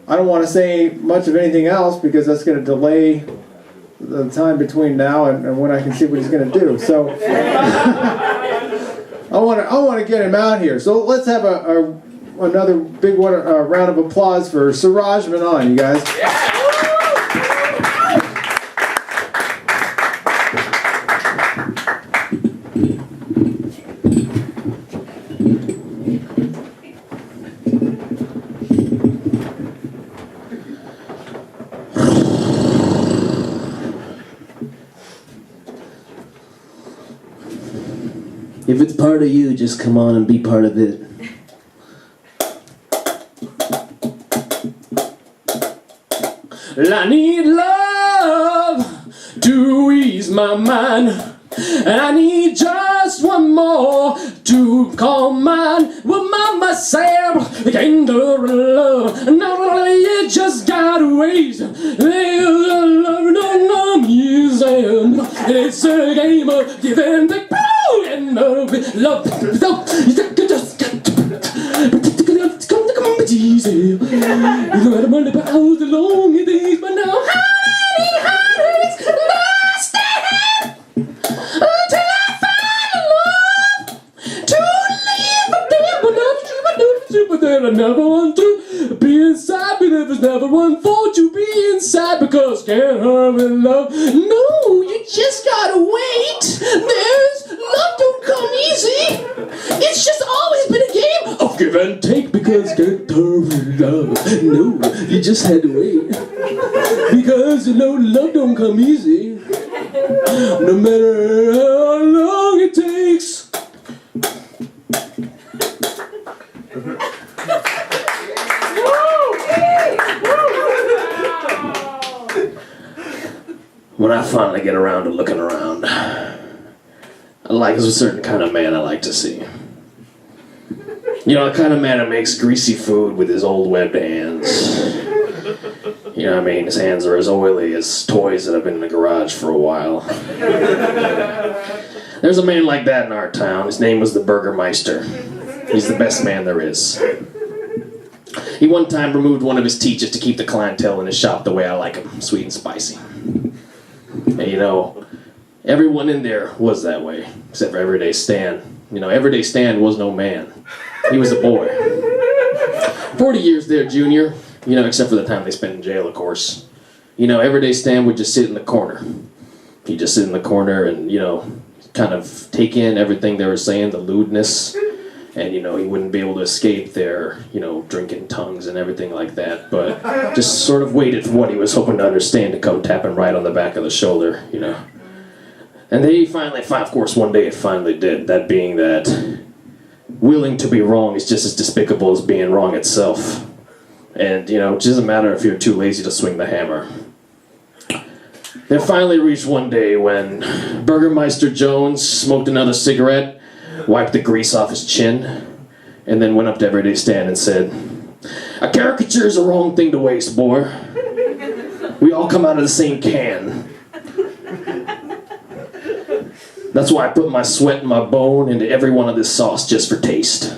I don't want to say much of anything else because that's going to delay the time between now and when I can see what he's going to do. So I want to get him out here. So let's have another big round of applause for Suraj Menon, you guys. If it's part of you, just come on and be part of it. I need love to ease my mind, and I need just one more to call mine. Well, mama said, the kind of love, no, you just gotta wait. It's a game of give and take, and love, easy. You know how to wonder about how the long it is, but now how many heartaches lasting until I find love to live again. But then I never want to be inside, but there was never one for to be inside because can't hurt with love. No, you just gotta wait. There's love don't come easy. It's just always been a game of give and take because can't hurt with love. No, you just had to wait because you know love don't come easy. No matter how long it takes. When I finally get around to looking around, I like a certain kind of man I like to see. You know, the kind of man that makes greasy food with his old webbed hands. You know what I mean? His hands are as oily as toys that have been in the garage for a while. There's a man like that in our town. His name was the Burgermeister. He's the best man there is. He one time removed one of his teachers to keep the clientele in his shop the way I like them, sweet and spicy. And you know, everyone in there was that way, except for Everyday Stan. You know, Everyday Stan was no man. He was a boy. 40 years there, Junior. You know, except for the time they spent in jail, of course. You know, Everyday Stan would just sit in the corner. He'd just sit in the corner and, you know, kind of take in everything they were saying, the lewdness. And, you know, he wouldn't be able to escape their, you know, drinking tongues and everything like that. But just sort of waited for what he was hoping to understand to come tapping right on the back of the shoulder, you know. And they finally, of course, one day it finally did. That being that willing to be wrong is just as despicable as being wrong itself. And, you know, it doesn't matter if you're too lazy to swing the hammer. They finally reached one day when Burgermeister Jones smoked another cigarette, wiped the grease off his chin, and then went up to Everyday Stan and said, "A caricature is a wrong thing to waste, boy. We all come out of the same can. That's why I put my sweat and my bone into every one of this sauce just for taste."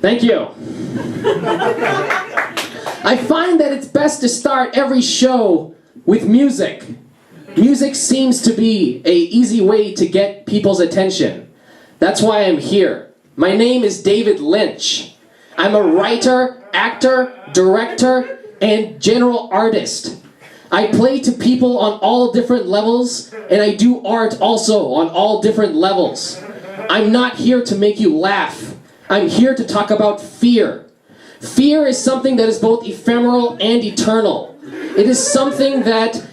Thank you. I find that it's best to start every show with music. Music seems to be an easy way to get people's attention. That's why I'm here. My name is David Lynch. I'm a writer, actor, director, and general artist. I play to people on all different levels, and I do art also on all different levels. I'm not here to make you laugh. I'm here to talk about fear. Fear is something that is both ephemeral and eternal. It is something that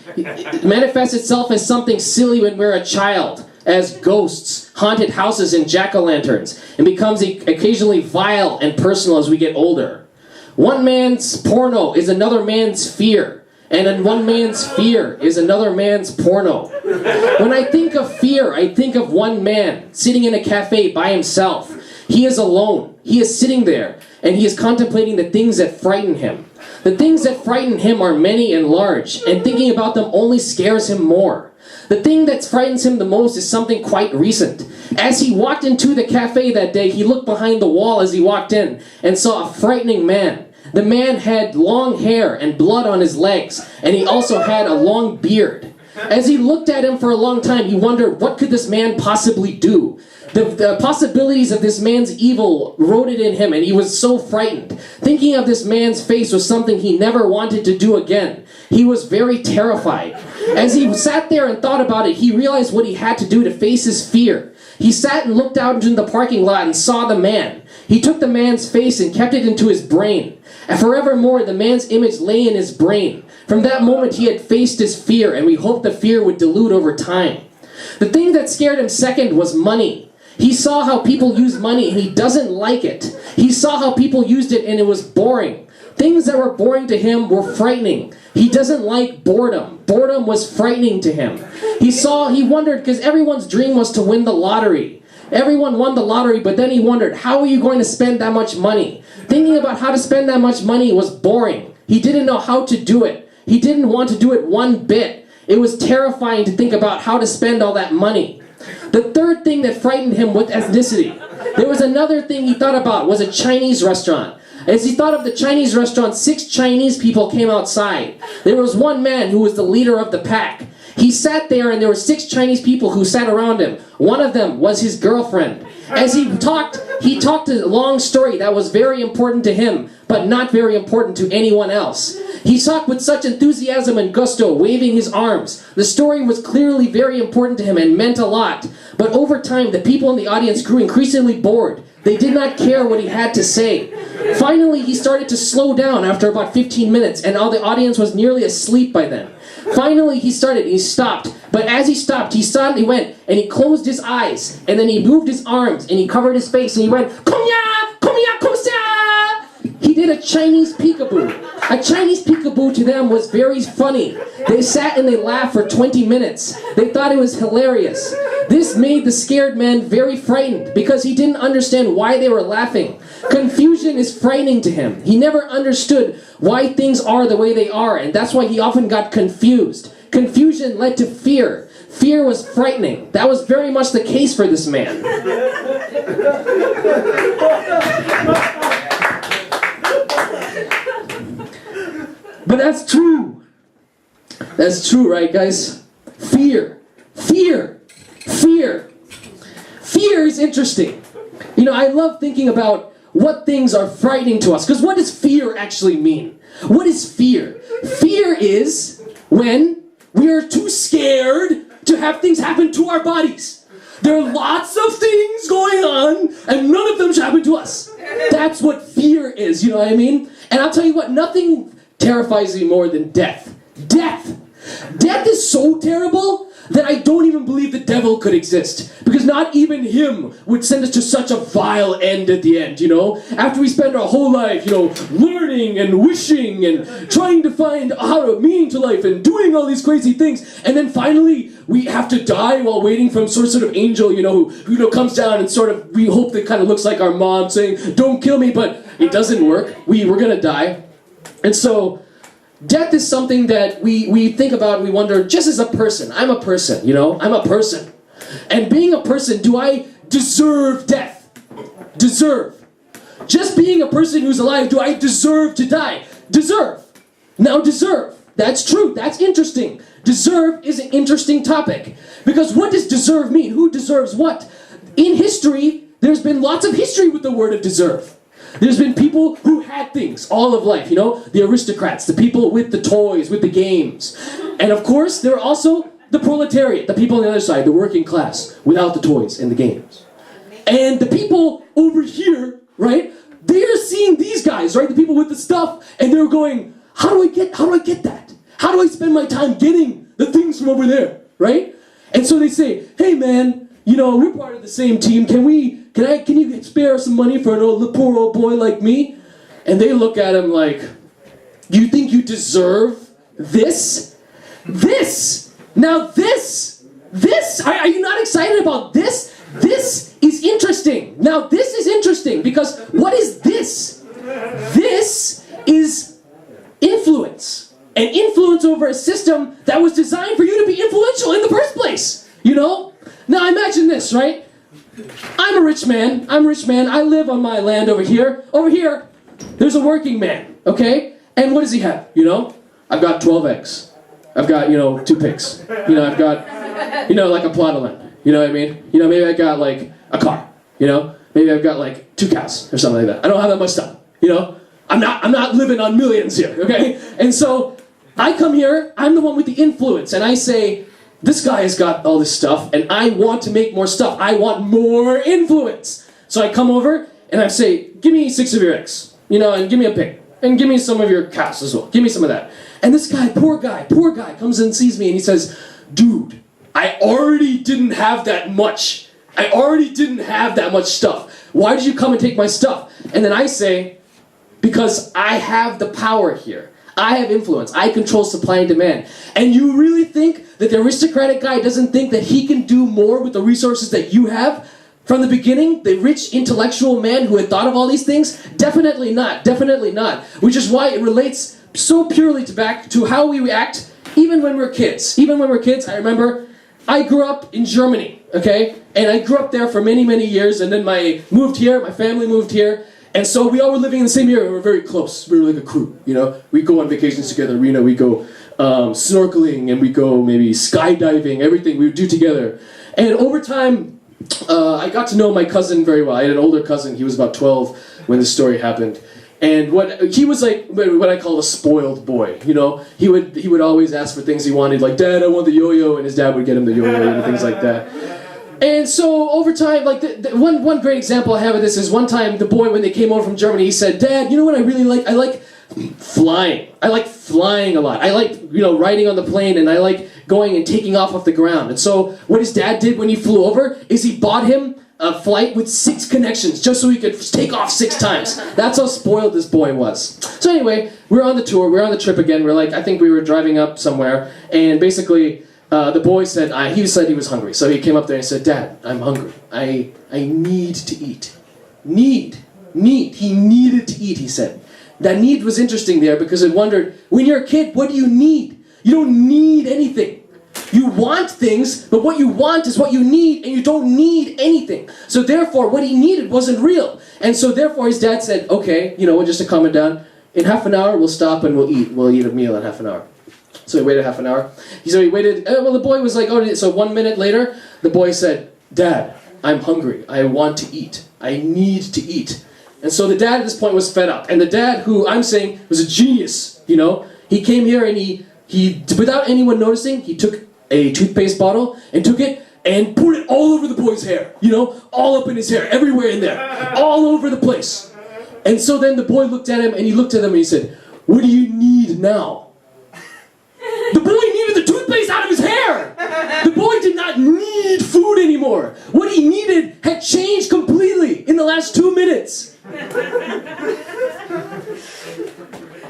manifests itself as something silly when we're a child, as ghosts, haunted houses, and jack-o'-lanterns, and becomes occasionally vile and personal as we get older. One man's porno is another man's fear, and one man's fear is another man's porno. When I think of fear, I think of one man sitting in a cafe by himself. He is alone. He is sitting there, and he is contemplating the things that frighten him. The things that frighten him are many and large, and thinking about them only scares him more. The thing that frightens him the most is something quite recent. As he walked into the cafe that day, he looked behind the wall as he walked in and saw a frightening man. The man had long hair and blood on his legs, and he also had a long beard. As he looked at him for a long time, he wondered, what could this man possibly do? The possibilities of this man's evil rooted in him, and he was so frightened. Thinking of this man's face was something he never wanted to do again. He was very terrified. As he sat there and thought about it, he realized what he had to do to face his fear. He sat and looked out into the parking lot and saw the man. He took the man's face and kept it into his brain. And forevermore, the man's image lay in his brain. From that moment, he had faced his fear, and we hoped the fear would dilute over time. The thing that scared him second was money. He saw how people use money, and he doesn't like it. He saw how people used it, and it was boring. Things that were boring to him were frightening. He doesn't like boredom. Boredom was frightening to him. He wondered, because everyone's dream was to win the lottery. Everyone won the lottery, but then he wondered, how are you going to spend that much money? Thinking about how to spend that much money was boring. He didn't know how to do it. He didn't want to do it one bit. It was terrifying to think about how to spend all that money. The third thing that frightened him was ethnicity. There was another thing he thought about, was a Chinese restaurant. As he thought of the Chinese restaurant, 6 Chinese people came outside. There was one man who was the leader of the pack. He sat there and there were 6 Chinese people who sat around him. One of them was his girlfriend. As he talked a long story that was very important to him, but not very important to anyone else. He talked with such enthusiasm and gusto, waving his arms. The story was clearly very important to him and meant a lot. But over time, the people in the audience grew increasingly bored. They did not care what he had to say. Finally, he started to slow down after about 15 minutes, and all the audience was nearly asleep by then. Finally, he stopped. But as he stopped, he suddenly went, and he closed his eyes, and then he moved his arms, and he covered his face, and he went, "Kom ya! Kom ya! Kom sia!" He did a Chinese peekaboo. A Chinese peekaboo to them was very funny. They sat and they laughed for 20 minutes. They thought it was hilarious. This made the scared man very frightened because he didn't understand why they were laughing. Confusion is frightening to him. He never understood why things are the way they are, and that's why he often got confused. Confusion led to fear. Fear was frightening. That was very much the case for this man. But that's true. That's true, right, guys? Fear. Fear. Fear. Fear is interesting. You know, I love thinking about what things are frightening to us. Because what does fear actually mean? What is fear? Fear is when we are too scared to have things happen to our bodies. There are lots of things going on, and none of them should happen to us. That's what fear is, you know what I mean? And I'll tell you what, nothing terrifies me more than death. Death! Death is so terrible that I don't even believe the devil could exist. Because not even him would send us to such a vile end at the end, you know? After we spend our whole life, you know, learning and wishing and trying to find meaning to life and doing all these crazy things, and then finally we have to die while waiting for some sort of angel, you know, who comes down and sort of, we hope that kind of looks like our mom saying, "Don't kill me," but it doesn't work. We're gonna die. And so, death is something that we think about and we wonder, just as a person, I'm a person, you know? I'm a person. And being a person, do I deserve death? Deserve. Just being a person who's alive, do I deserve to die? Deserve. Now deserve. That's true. That's interesting. Deserve is an interesting topic. Because what does deserve mean? Who deserves what? In history, there's been lots of history with the word of deserve. There's been people who had things all of life, you know? The aristocrats, the people with the toys, with the games. And of course, there are also the proletariat, the people on the other side, the working class, without the toys and the games. And the people over here, right? They're seeing these guys, right? The people with the stuff, and they're going, how do I get that? How do I spend my time getting the things from over there, right? And so they say, "Hey man, you know, we're part of the same team. Can you spare some money for an poor old boy like me?" And they look at him like, "You think you deserve this? This? Now this? Are you not excited about this? This is interesting. Now this is interesting because what is this? This is influence. and influence over a system that was designed for you to be influential in the first place. You know? Now imagine this, right? I'm a rich man. I live on my land over here. Over here, there's a working man, okay? And what does he have, you know? I've got 12 eggs. I've got, 2 pigs. I've got, like a plot of land. You know what I mean? Maybe I got, like, a car. Maybe I've got, like, 2 cows or something like that. I don't have that much stuff, I'm not living on millions here, okay? And so, I come here, I'm the one with the influence, and I say, this guy has got all this stuff, and I want to make more stuff. I want more influence. So I come over, and I say, give me 6 of your eggs, and give me a pig, and give me some of your cows as well. Give me some of that. And this guy, poor guy, comes and sees me, and he says, dude, I already didn't have that much. I already didn't have that much stuff. Why did you come and take my stuff? And then I say, because I have the power here. I have influence. I control supply and demand. And you really think that the aristocratic guy doesn't think that he can do more with the resources that you have? From the beginning, the rich intellectual man who had thought of all these things? Definitely not. Definitely not. Which is why it relates so purely back to how we react even when we're kids. Even when we're kids, I remember I grew up in Germany, okay? And I grew up there for many, many years, and then my family moved here. And so we all were living in the same area. We were very close. We were like a crew, We go on vacations together. We go snorkeling, and we go maybe skydiving. Everything we would do together. And over time, I got to know my cousin very well. I had an older cousin. He was about 12 when this story happened. And he was like what I call a spoiled boy. He would always ask for things he wanted, like, Dad, I want the yo-yo, and his dad would get him the yo-yo and things like that. And so over time, like one great example I have of this is one time the boy, when they came over from Germany, he said, Dad, you know what I really like? I like flying. I like flying a lot. I like, riding on the plane, and I like going and taking off the ground. And so what his dad did when he flew over is he bought him a flight with 6 connections just so he could take off 6 times. That's how spoiled this boy was. So anyway, we're on the tour, we're on the trip again. I think we were driving up somewhere, and basically the boy said, he said he was hungry. So he came up there and said, Dad, I'm hungry. I need to eat. Need. He needed to eat, he said. That need was interesting there because it wondered, when you're a kid, what do you need? You don't need anything. You want things, but what you want is what you need, and you don't need anything. So therefore, what he needed wasn't real. And so therefore, his dad said, okay, just to calm it down, in half an hour, we'll stop and we'll eat. We'll eat a meal in half an hour. So he waited half an hour. He waited, the boy was like, so 1 minute later, the boy said, Dad, I'm hungry. I want to eat. I need to eat. And so the dad at this point was fed up. And the dad, who I'm saying was a genius, he came here and he without anyone noticing, he took a toothpaste bottle and took it and put it all over the boy's hair. All up in his hair, everywhere in there, all over the place. And so then the boy looked at him, and he looked at him and he said, what do you need now? The boy needed the toothpaste out of his hair. The boy did not need food anymore. What he needed had changed completely in the last 2 minutes.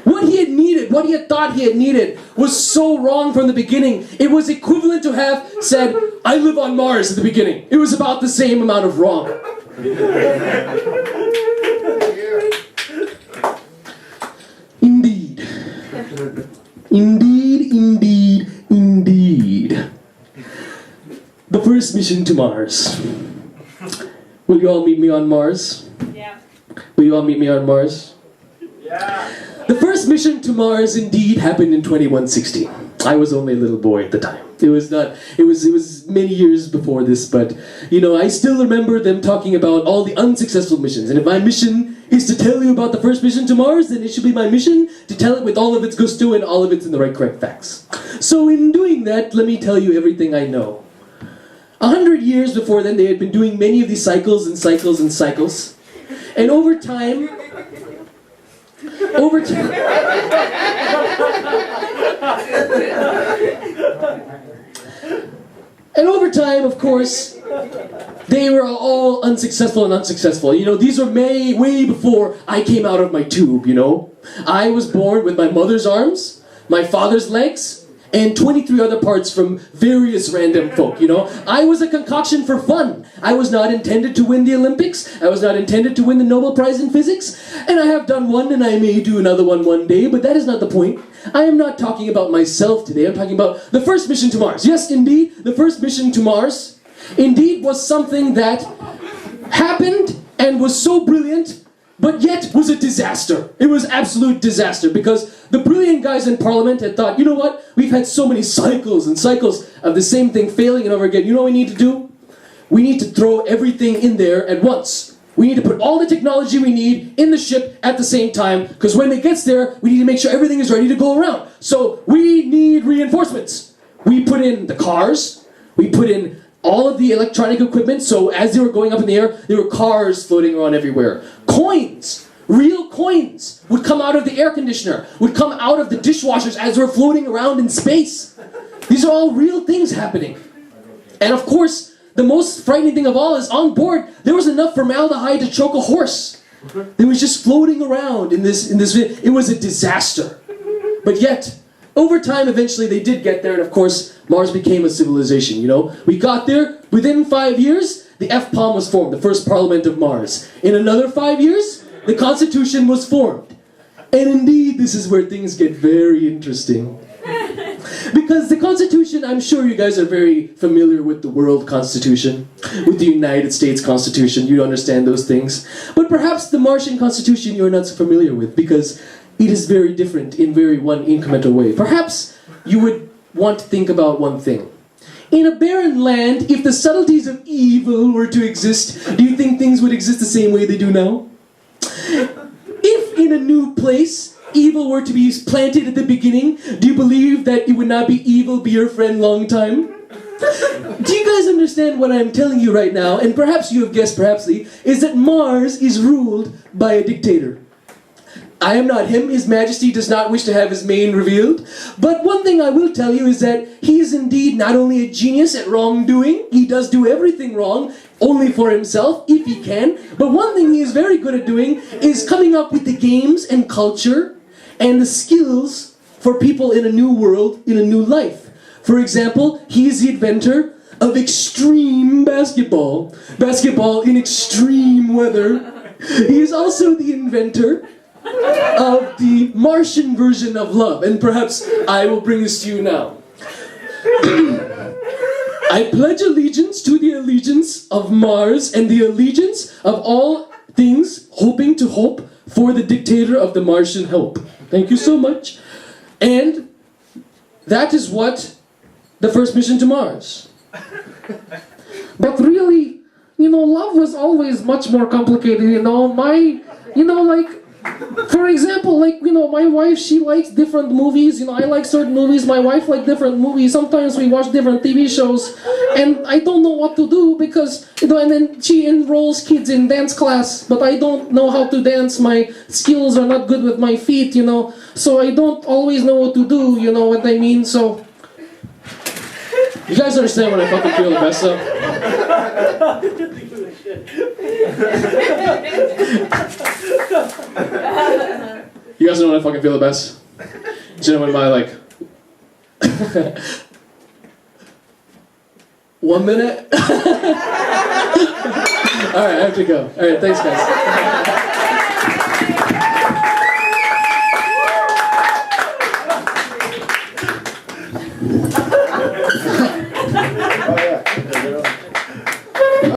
What he had needed, what he had thought he had needed, was so wrong from the beginning. It was equivalent to have said, I live on Mars at the beginning. It was about the same amount of wrong. Indeed. Indeed. The first mission to Mars. Will you all meet me on Mars? Yeah. Will you all meet me on Mars? Yeah. The first mission to Mars indeed happened in 2116. I was only a little boy at the time. It was many years before this, but I still remember them talking about all the unsuccessful missions. And if my mission is to tell you about the first mission to Mars, then it should be my mission to tell it with all of its gusto and all of its in the right correct facts. So in doing that, let me tell you everything I know. 100 years before then, they had been doing many of these cycles and cycles and cycles. And over time, of course, they were all unsuccessful. These were way before I came out of my tube, I was born with my mother's arms, my father's legs, and 23 other parts from various random folk, you know? I was a concoction for fun. I was not intended to win the Olympics. I was not intended to win the Nobel Prize in Physics. And I have done one, and I may do another one day, but that is not the point. I am not talking about myself today. I'm talking about the first mission to Mars. Yes, indeed, the first mission to Mars indeed was something that happened and was so brilliant, but yet was a disaster. It was absolute disaster because the brilliant guys in Parliament had thought, you know what? We've had so many cycles and cycles of the same thing failing and over again. You know what we need to do? We need to throw everything in there at once. We need to put all the technology we need in the ship at the same time, because when it gets there, we need to make sure everything is ready to go around. So we need reinforcements. We put in the cars, we put in all of the electronic equipment, so as they were going up in the air, there were cars floating around everywhere. Coins, real coins, would come out of the air conditioner, would come out of the dishwashers as they were floating around in space. These are all real things happening. And of course, the most frightening thing of all is on board, there was enough formaldehyde to choke a horse. It was just floating around in this. It was a disaster. But yet, over time, eventually they did get there, and of course, Mars became a civilization, you know? We got there, within 5 years, the FPOM was formed, the first parliament of Mars. In another 5 years, the Constitution was formed. And indeed, this is where things get very interesting. Because the Constitution, I'm sure you guys are very familiar with the World Constitution, with the United States Constitution, you understand those things. But perhaps the Martian Constitution you're not so familiar with, because it is very different in one incremental way. Perhaps you would want to think about one thing. In a barren land, if the subtleties of evil were to exist, do you think things would exist the same way they do now? If in a new place, evil were to be planted at the beginning, do you believe that it would not be evil be your friend long time? Do you guys understand what I'm telling you right now, and perhaps you have guessed perhapsly, is that Mars is ruled by a dictator. I am not him, His Majesty does not wish to have his mane revealed, but one thing I will tell you is that he is indeed not only a genius at wrongdoing, he does do everything wrong, only for himself, if he can, but one thing he is very good at doing is coming up with the games and culture and the skills for people in a new world, in a new life. For example, he is the inventor of extreme basketball in extreme weather. He is also the inventor of the Martian version of love, and perhaps I will bring this to you now. I pledge allegiance to the allegiance of Mars and the allegiance of all things hoping to hope for the dictator of the Martian hope. Thank you so much. And that is what the first mission to Mars. But really, love was always much more complicated, for example, my wife, she likes different movies, I like certain movies, my wife likes different movies, sometimes we watch different TV shows, and I don't know what to do because, and then she enrolls kids in dance class, but I don't know how to dance, my skills are not good with my feet, so I don't always know what to do, you know what I mean, so... You guys understand when I fucking feel the best, though? You guys know when I fucking feel the best? Do you know when my, 1 minute? Alright, I have to go. Alright, thanks guys.